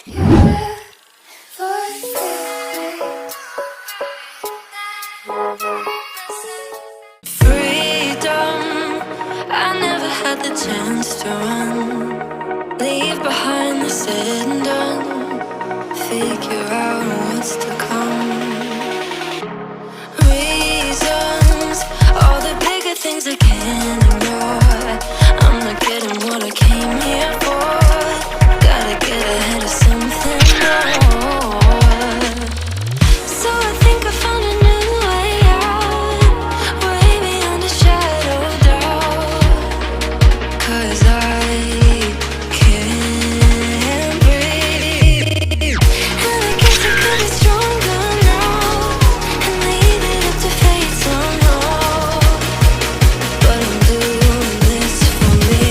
Freedom, I never had the chance to run. Leave behind the said and done. Figure out what's to come. Reasons, all the bigger things I can't ignore. I'm not getting what I came here for. Gotta get ahead of something more. So I think I found a new way out, way beyond a shadow of doubt. 'Cause I can't breathe, and I guess I could be stronger now and leave it up to fate somehow. But I'm doing this for me.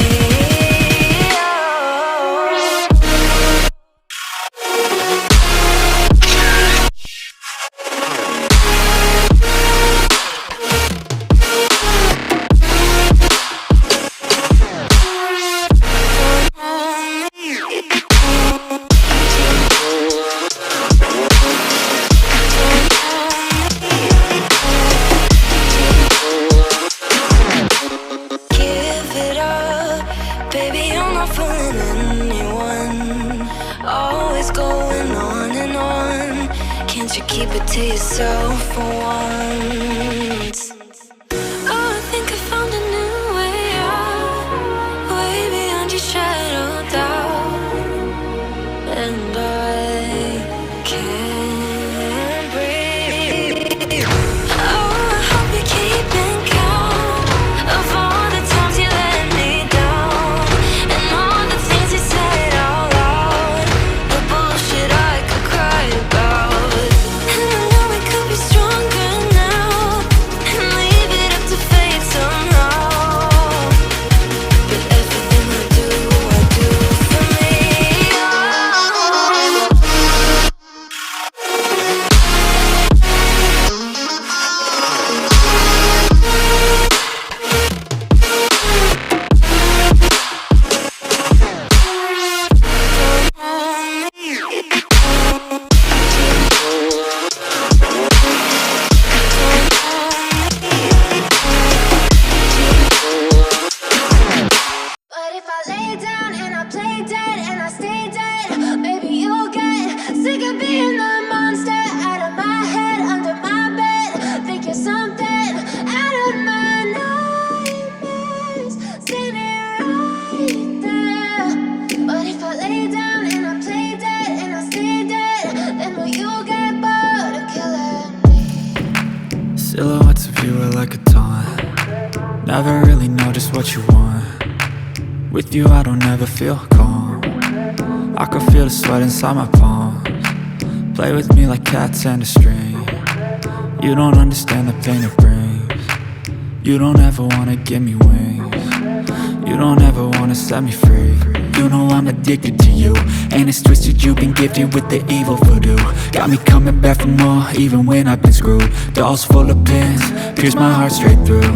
Give it up, baby, you're not fooling anyone. Always going on and on. Can't you keep it to yourself for once? Oh, I think I found a new way out, way beyond your shadow of doubt. And I can't breathe. Oh, I hope you're keeping count of all the times you let me down, and all the things you said out loud, the bullshit I could cry about. And I know we could be stronger now and leave it up to fate somehow. But everything I do for me. But if I lay down and I play dead and I stay dead, maybe you'll get sick of being the monster out of my head, under my bed. Think you're something out of my nightmares, standing right there. But if I lay down and I play dead and I stay dead, then will you get bored of killing me? Silhouettes of you are like a taunt. Never really know just what you want. With you I don't ever feel calm. I can feel the sweat inside my palms. Play with me like cats and a string. You don't understand the pain it brings. You don't ever wanna give me wings. You don't ever wanna set me free. You know I'm addicted to you, and it's twisted, you've been gifted with the evil voodoo. Got me coming back for more, even when I've been screwed. Dolls full of pins, pierce my heart straight through.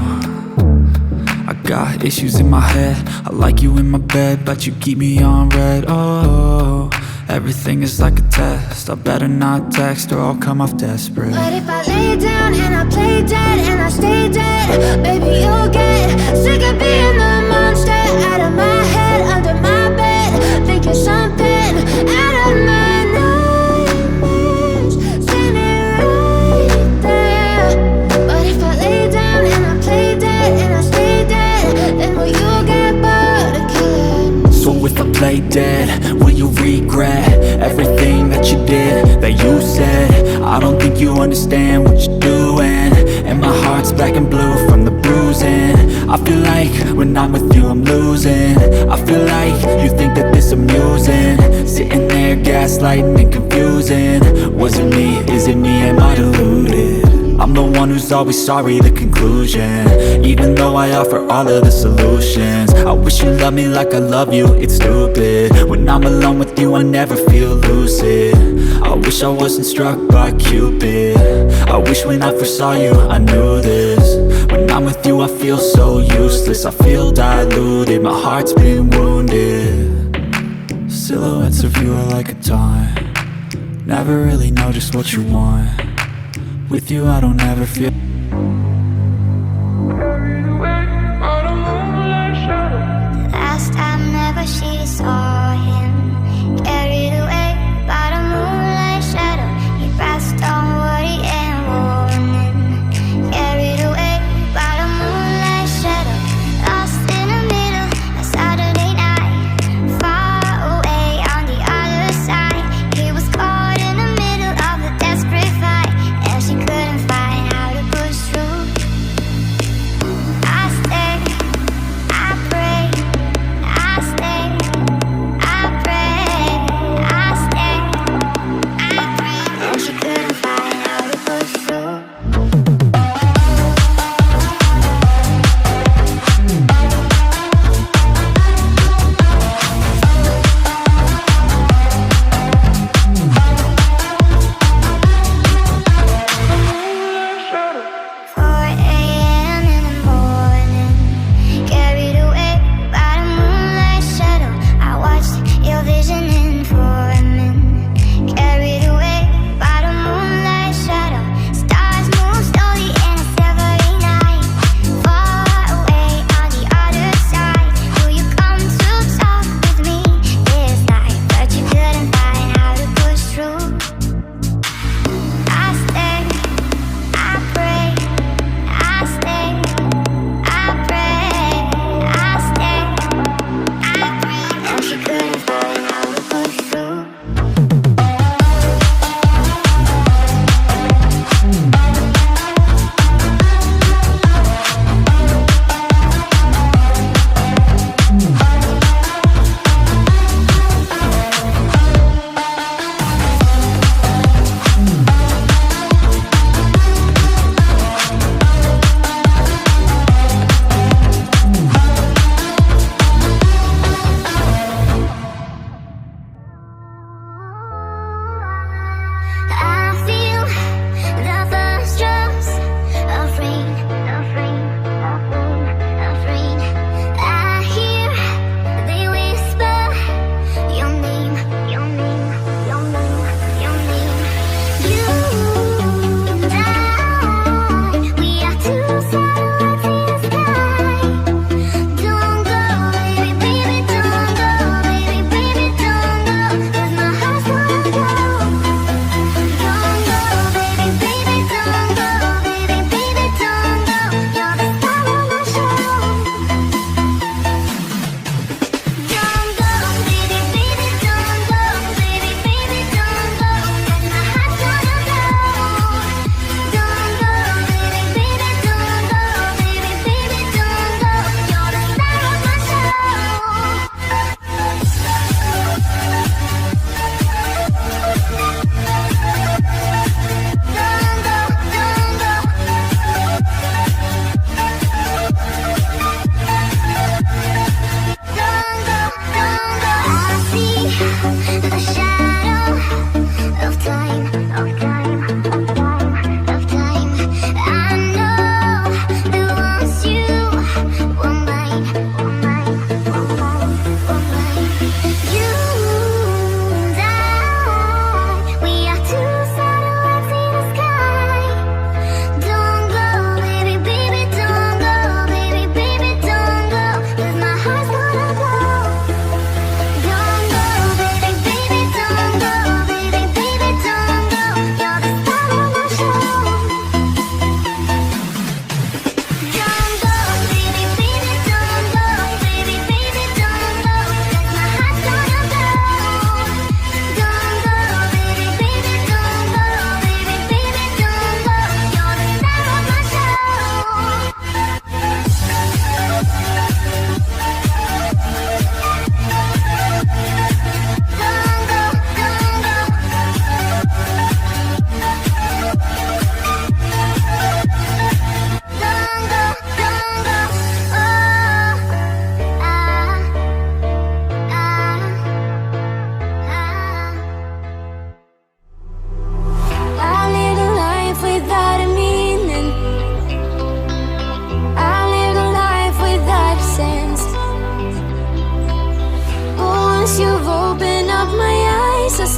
I got issues in my head, I like you in my bed, but you keep me on red. Oh, everything is like a test. I better not text or I'll come off desperate. But if I lay down and I play dead and I stay dead, baby, you'll get sick of being the monster out of my head, under my bed. Think you're something out of my nightmares, standing right there. But if I lay down and I play dead and I stay dead, then will you get bored of killing me? So if I play dead, will you regret everything that you did, that you said? I don't think you understand what you're doing, and my heart's black and blue from the bruising. I feel like when I'm with you I'm losing. I feel like you think that this amusing, sitting there gaslighting and confusing. Was it me? Is it me? Am I deluded? I'm the one who's always sorry, the conclusion. Even though I offer all of the solutions, I wish you loved me like I love you, it's stupid. When I'm alone with you I never feel lucid. I wish I wasn't struck by Cupid. I wish when I first saw you I knew this. When I'm with you I feel so useless, I feel diluted, my heart's been wounded. Silhouettes of you are like a taunt. Never really know just what you want. With you I don't ever feel. Last time never she saw him. Carried away by the moonlight shadow. He passed on worry and warning. Carried away by the moonlight shadow. Lost in the middle of Saturday night. Far away on the other side. He was caught in the middle of a desperate fight, and she couldn't find how to put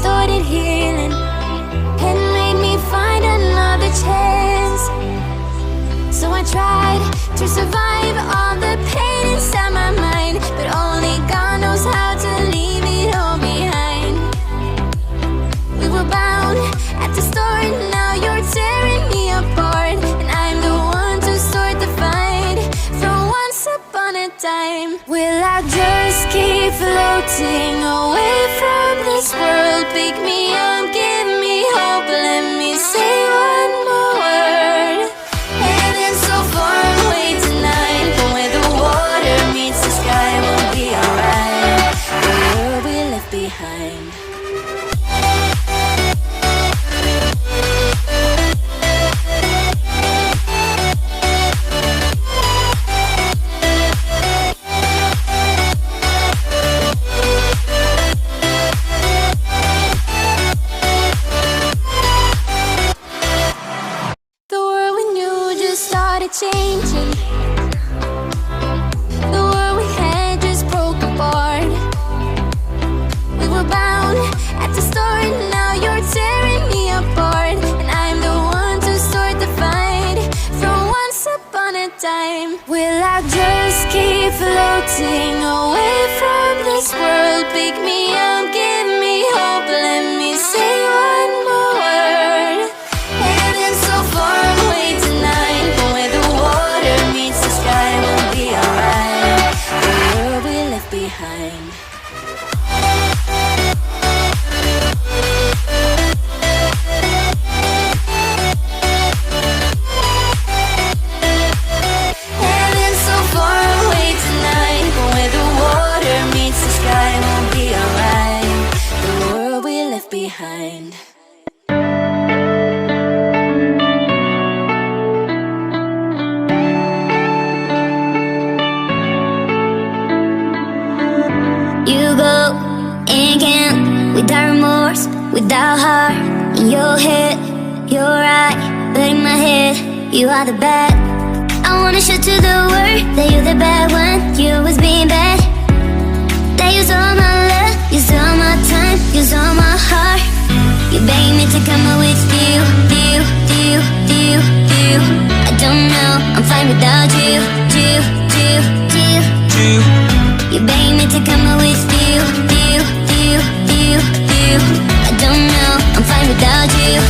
started healing and made me find another chance. So I tried to survive all the pain inside my mind, but only God knows how to leave it all behind. We were bound at the start, now you're tearing me apart, and I'm the one to start the fight from once upon a time. Will I just keep floating away from this world? Pick me up, give me hope, let me say one more word. Heaven's so far away tonight, but where the water meets the sky, we'll be alright. The world we left behind. Changing. The world we had just broke apart. We were bound at the start, now you're tearing me apart, and I'm the one to start the fight from once upon a time. Will I just keep floating away from this world? Pick me up, give me hope, let me say one more word. Heaven's so far away tonight, but where the water meets the sky, we'll be alright. The world we left behind. Heaven's so far away tonight, but where the water meets the sky, we'll be alright. The world we left behind. You go and can't, without remorse, without heart. In your head, you're right, but in my head, you are the bad. I wanna show to the world that you're the bad one. You was being bad. That use all my love, use all my time, use all my heart. You begged me to come out with you. I don't know, I'm fine without you. You begged me to come out with you. I don't know, I'm fine without you.